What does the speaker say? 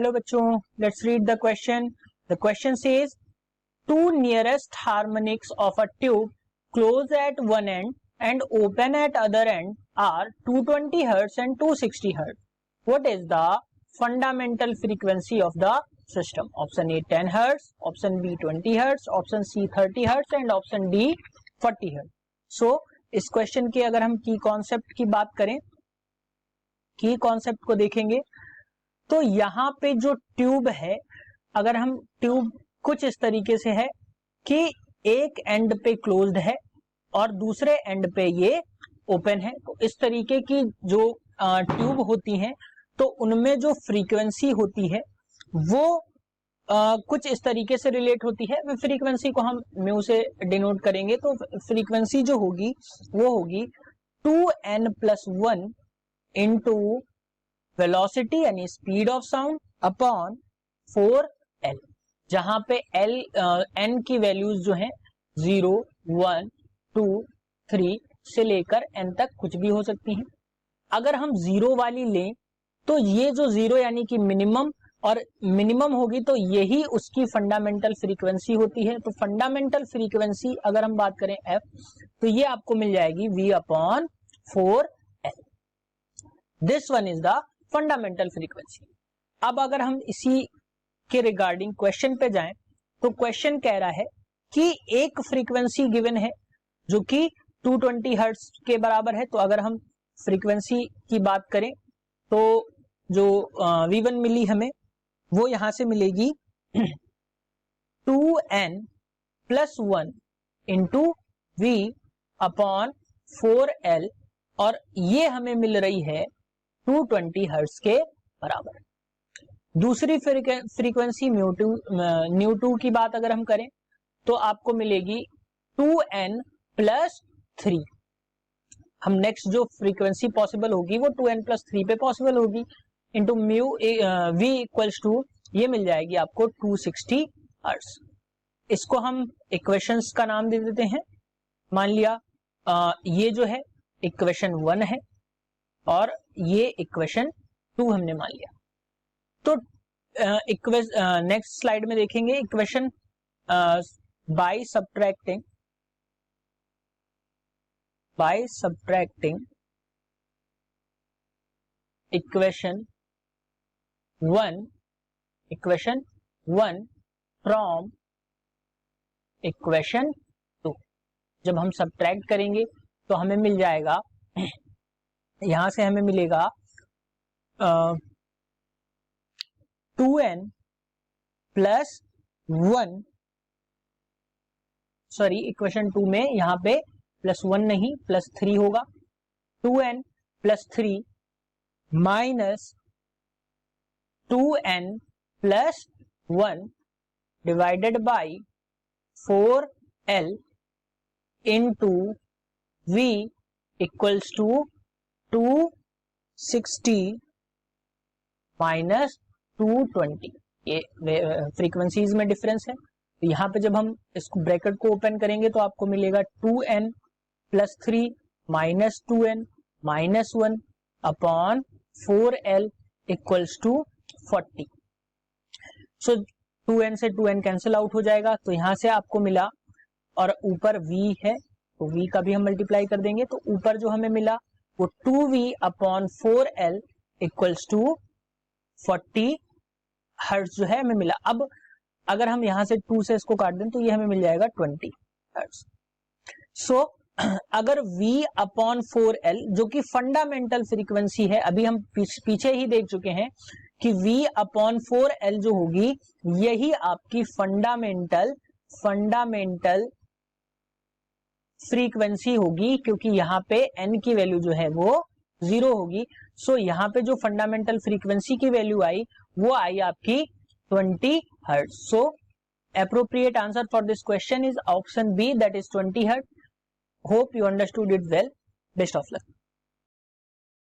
Hello बच्चों, let's read the question. The question says two nearest harmonics of a tube close at one end and open at other end are 220 Hz and 260 Hz. What is the fundamental frequency of the system? Option A 10 Hz, option B 20 Hz, option C 30 Hz and option D 40 Hz. So इस question के अगर हम की concept की बात करें, की concept को देखेंगे तो यहाँ पे जो ट्यूब है, अगर हम ट्यूब कुछ इस तरीके से है कि एक एंड पे क्लोज्ड है और दूसरे एंड पे ये ओपन है. तो इस तरीके की जो ट्यूब होती हैं तो उनमें जो फ्रीक्वेंसी होती है वो कुछ इस तरीके से रिलेट होती है. फ्रीक्वेंसी को हम म्यू से डिनोट करेंगे तो फ्रीक्वेंसी जो होगी वो होगी 2n+1 इंटू वेलोसिटी यानी speed of sound upon 4l, जहां पे n की वैल्यूज जो हैं 0, 1, 2, 3 से लेकर n तक कुछ भी हो सकती हैं. अगर हम 0 वाली लें तो ये जो 0 यानी कि मिनिमम और मिनिमम होगी तो यही उसकी फंडामेंटल फ्रीक्वेंसी होती है. तो फंडामेंटल फ्रीक्वेंसी अगर हम बात करें f तो ये आपको मिल जाएगी v/4l. This one is the fundamental frequency. अब अगर हम इसी के रिगार्डिंग क्वेश्चन पे जाएं तो क्वेश्चन कह रहा है कि एक फ्रीक्वेंसी गिवन है जो कि 220 हर्ट्ज के बराबर है. तो अगर हम फ्रीक्वेंसी की बात करें तो जो v1 मिली हमें वो यहां से मिलेगी 2n+1 इंटू v/4l और ये हमें मिल रही है 220 हर्ट्ज के बराबर. दूसरी फ्रीक्वेंसी न्यू2 की बात अगर हम करें तो आपको मिलेगी 2n+3. हम नेक्स्ट जो फ्रीक्वेंसी पॉसिबल होगी वो 2n+3 पे पॉसिबल होगी इंटू म्यू v=, ये मिल जाएगी आपको 260 हर्ट्ज. इसको हम इक्वेशंस का नाम दे देते हैं. मान लिया ये जो है इक्वेशन 1 है और ये इक्वेशन 2 हमने मान लिया. तो नेक्स्ट स्लाइड में देखेंगे equation by subtracting equation 1 from equation 2. जब हम सब्ट्रैक्ट करेंगे तो हमें मिल जाएगा, यहां से हमें मिलेगा 2n+1, सॉरी इक्वेशन 2 में यहां पे +1 नहीं +3 होगा. 2n+3 minus 2n+1 divided by 4l into v=260 minus 220. ये फ्रीक्वेंसीज में डिफरेंस है. तो यहाँ पे जब हम इसको ब्रैकेट को ओपन करेंगे तो आपको मिलेगा 2n+3 minus 2n minus 1 upon 4l = 40. सो 2n से 2n कैंसिल आउट हो जाएगा. तो यहां से आपको मिला और ऊपर v है तो v का भी हम मल्टीप्लाई कर देंगे. तो ऊपर जो हमें मिला वो 2v/4l = 40 हर्ट्ज जो है हमें मिला. अब अगर हम यहां से 2 से इसको काट दें तो ये हमें मिल जाएगा 20 हर्ट्ज. सो अगर v/4l जो कि फंडामेंटल फ्रीक्वेंसी है, अभी हम पीछे ही देख चुके हैं कि v/4l जो होगी यही आपकी फंडामेंटल फ्रीक्वेंसी होगी, क्योंकि यहाँ पे n की वैल्यू जो है वो 0 होगी. सो यहाँ पे जो फंडामेंटल फ्रीक्वेंसी की वैल्यू आई वो आई आपकी 20 hertz. So appropriate answer for this question is option B, that is 20 Hz. Hope you understood it well. Best of luck.